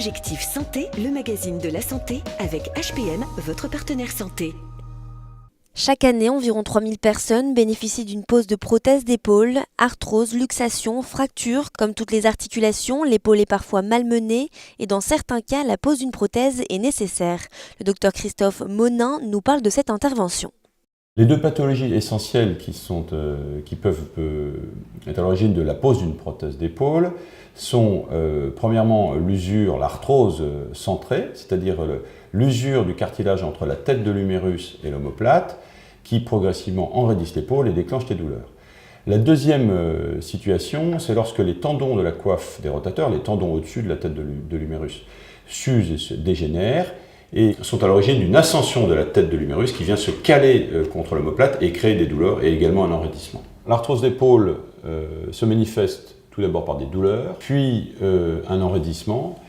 Objectif Santé, le magazine de la santé avec HPM, votre partenaire santé. Chaque année, environ 3000 personnes bénéficient d'une pose de prothèse d'épaule, arthrose, luxation, fracture. Comme toutes les articulations, l'épaule est parfois malmenée et dans certains cas, la pose d'une prothèse est nécessaire. Le docteur Christophe Monin nous parle de cette intervention. Les deux pathologies essentielles qui peuvent être à l'origine de la pose d'une prothèse d'épaule sont premièrement l'usure, l'arthrose centrée, c'est-à-dire l'usure du cartilage entre la tête de l'humérus et l'omoplate, qui progressivement enraidissent l'épaule et déclenchent des douleurs. La deuxième situation, c'est lorsque les tendons de la coiffe des rotateurs, les tendons au-dessus de la tête de l'humérus, s'usent et se dégénèrent, et sont à l'origine d'une ascension de la tête de l'humérus qui vient se caler contre l'omoplate et créer des douleurs et également un enraidissement. L'arthrose d'épaule se manifeste tout d'abord par des douleurs, puis un enraidissement,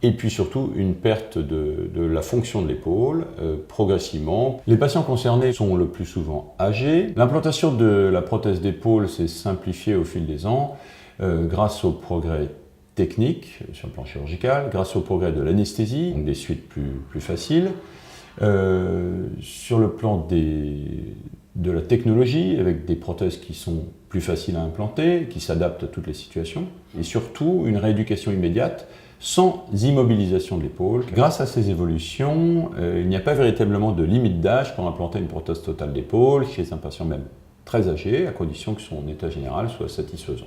et puis surtout une perte de la fonction de l'épaule progressivement. Les patients concernés sont le plus souvent âgés. L'implantation de la prothèse d'épaule s'est simplifiée au fil des ans grâce au progrès technique sur le plan chirurgical, grâce au progrès de l'anesthésie, donc des suites plus faciles, sur le plan de la technologie, avec des prothèses qui sont plus faciles à implanter, qui s'adaptent à toutes les situations, et surtout une rééducation immédiate sans immobilisation de l'épaule. Grâce à ces évolutions, il n'y a pas véritablement de limite d'âge pour implanter une prothèse totale d'épaule chez un patient même très âgé, à condition que son état général soit satisfaisant.